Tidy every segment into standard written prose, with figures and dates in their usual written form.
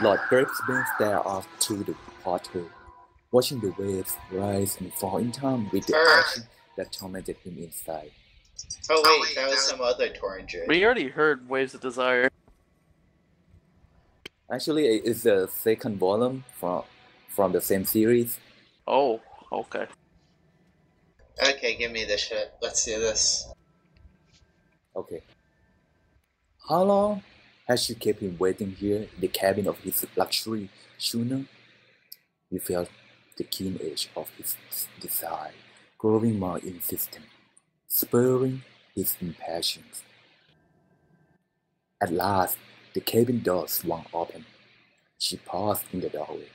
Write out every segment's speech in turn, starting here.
Lord Gravesbane stared off through the porthole, watching the waves rise and fall in time with the action that tormented him inside. Oh wait, that was some other Torringer. We already heard Waves of Desire. Actually, it's the second volume from the same series. Oh, okay. Okay, give me this shit. Let's do this. Okay. How long has she kept him waiting here in the cabin of his luxury schooner? He felt the keen edge of his desire growing more insistent, spurring his impatience. At last, the cabin door swung open. She paused in the doorway,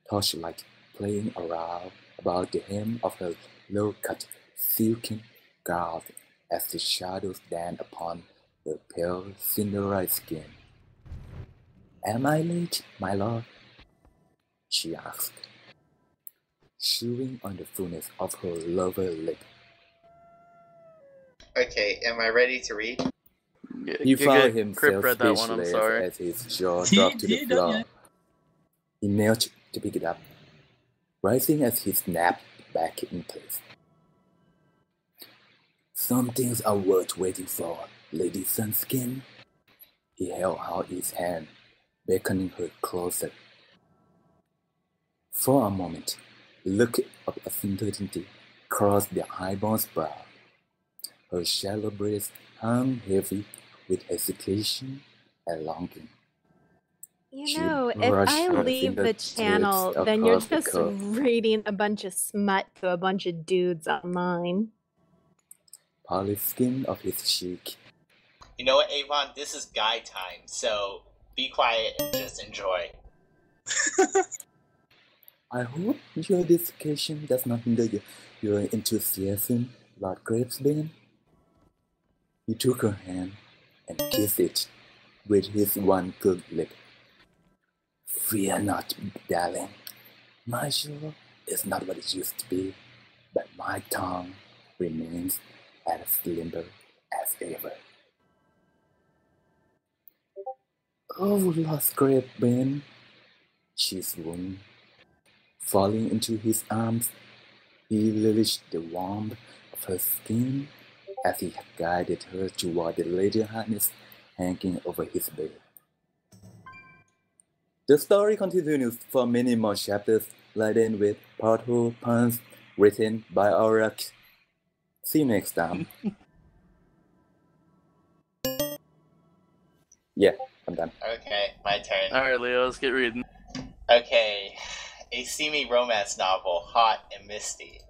torchlight playing around about the hem of her low-cut silken gown as the shadows danced upon her pale cindery skin. "Am I late, my lord?" she asked, chewing on the fullness of her lower lip. Okay, am I ready to read? He found himself read that one, I'm speechless sorry. as his jaw dropped to the floor. He knelt to pick it up, rising as he snapped back in place. "Some things are worth waiting for, Lady Sunskin." He held out his hand, beckoning her closer. For a moment, a look of uncertainty crossed the highborn's brow. Her shallow breast hung heavy with hesitation and longing. You know, if I leave the channel, then you're just reading a bunch of smut to a bunch of dudes online. Polished skin of his cheek. You know what, Avon? This is guy time, so be quiet and just enjoy. I hope your dedication does not hinder your enthusiasm, Lord Gravesbane. He took her hand and kissed it with his one good lip. "Fear not, darling. My soul is not what it used to be, but my tongue remains as limber as ever." "Oh, Lord Gravesbane," she swooned. Falling into his arms, he relished the warmth of her skin as he guided her toward the leather harness hanging over his bed. The story continues for many more chapters, laden with porthole puns written by Auroch. See you next time. Yeah, I'm done. Okay, my turn. Alright, Leoz, get reading. Okay, a steamy romance novel, hot and misty.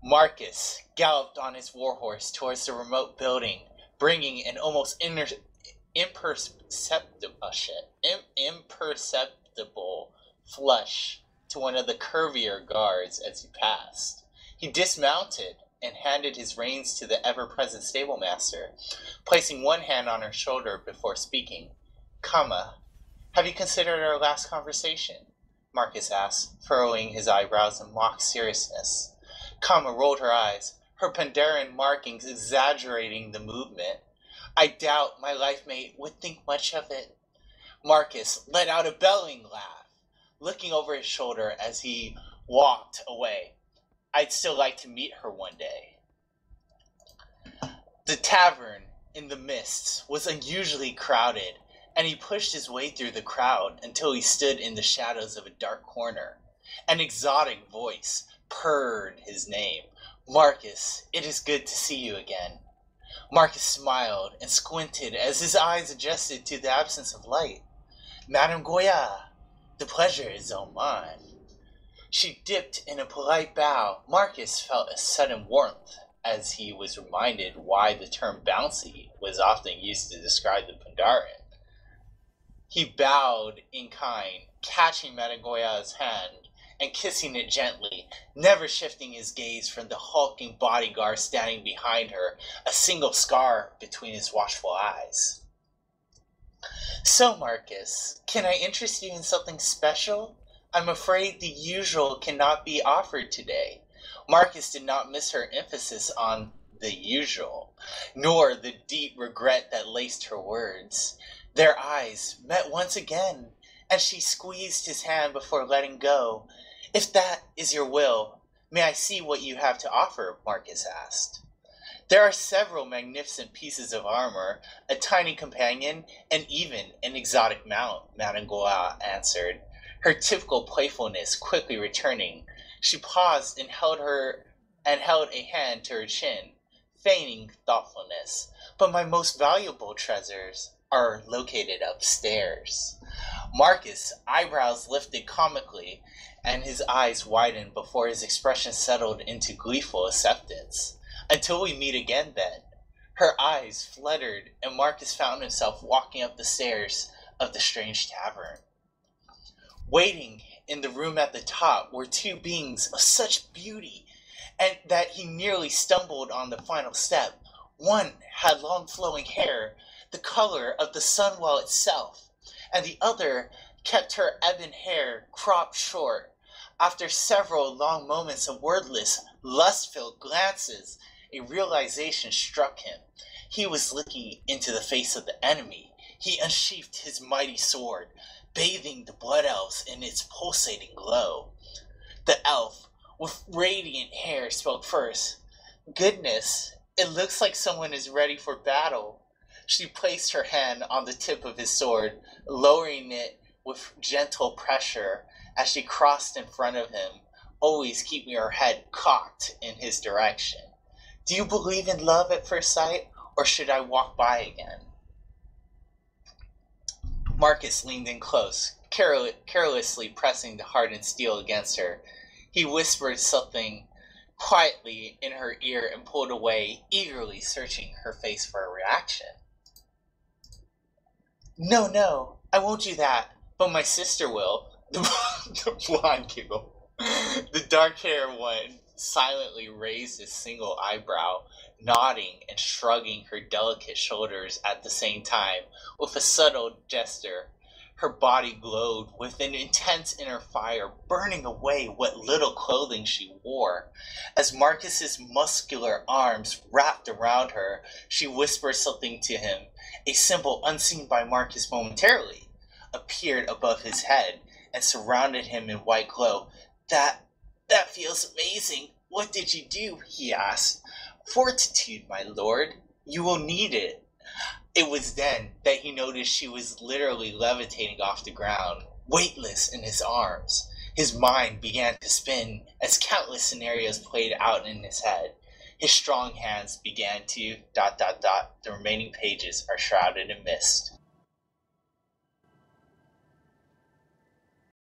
Marcus galloped on his warhorse towards the remote building, bringing an almost imperceptible flush to one of the curvier guards as he passed. He dismounted and handed his reins to the ever-present stablemaster, placing one hand on her shoulder before speaking. "Kama, have you considered our last conversation?" Marcus asked, furrowing his eyebrows in mock seriousness. Kama rolled her eyes, her Pandaren markings exaggerating the movement. "I doubt my life mate would think much of it." Marcus let out a bellowing laugh, looking over his shoulder as he walked away. "I'd still like to meet her one day." The tavern in the mists was unusually crowded, and he pushed his way through the crowd until he stood in the shadows of a dark corner. An exotic voice purred his name. "Marcus, it is good to see you again." Marcus smiled and squinted as his eyes adjusted to the absence of light. "Madame Goya, the pleasure is all mine." She dipped in a polite bow. Marcus felt a sudden warmth as he was reminded why the term bouncy was often used to describe the Pandaren. He bowed in kind, catching Madame Goya's hand and kissing it gently, never shifting his gaze from the hulking bodyguard standing behind her, a single scar between his watchful eyes. "So, Marcus, can I interest you in something special? I'm afraid the usual cannot be offered today." Marcus did not miss her emphasis on the usual, nor the deep regret that laced her words. Their eyes met once again, and she squeezed his hand before letting go. "If that is your will, may I see what you have to offer?" Marcus asked. "There are several magnificent pieces of armor, a tiny companion, and even an exotic mount," Madame Goa answered, her typical playfulness quickly returning. She paused and held a hand to her chin, feigning thoughtfulness. "But my most valuable treasures are located upstairs." Marcus' eyebrows lifted comically, and his eyes widened before his expression settled into gleeful acceptance. "Until we meet again, then." Her eyes fluttered, and Marcus found himself walking up the stairs of the strange tavern. Waiting in the room at the top were two beings of such beauty and that he nearly stumbled on the final step. One had long flowing hair, the color of the sunwell itself, and the other kept her ebon hair cropped short. After several long moments of wordless, lust-filled glances, a realization struck him. He was looking into the face of the enemy. He unsheathed his mighty sword, bathing the blood elves in its pulsating glow. The elf, with radiant hair, spoke first. "Goodness, it looks like someone is ready for battle." She placed her hand on the tip of his sword, lowering it with gentle pressure as she crossed in front of him, always keeping her head cocked in his direction. "Do you believe in love at first sight, or should I walk by again?" Marcus leaned in close, carelessly pressing the hardened steel against her. He whispered something quietly in her ear and pulled away, eagerly searching her face for a reaction. No, I won't do that, but my sister will." The blonde giggled. The dark-haired one silently raised a single eyebrow, nodding and shrugging her delicate shoulders at the same time. With a subtle gesture, her body glowed with an intense inner fire, burning away what little clothing she wore. As Marcus's muscular arms wrapped around her, she whispered something to him. A symbol unseen by Marcus momentarily appeared above his head and surrounded him in white glow. That feels amazing. What did you do?" he asked. "Fortitude, my lord. You will need it." It was then that he noticed she was literally levitating off the ground, weightless in his arms. His mind began to spin as countless scenarios played out in his head. His strong hands began to ... The remaining pages are shrouded in mist.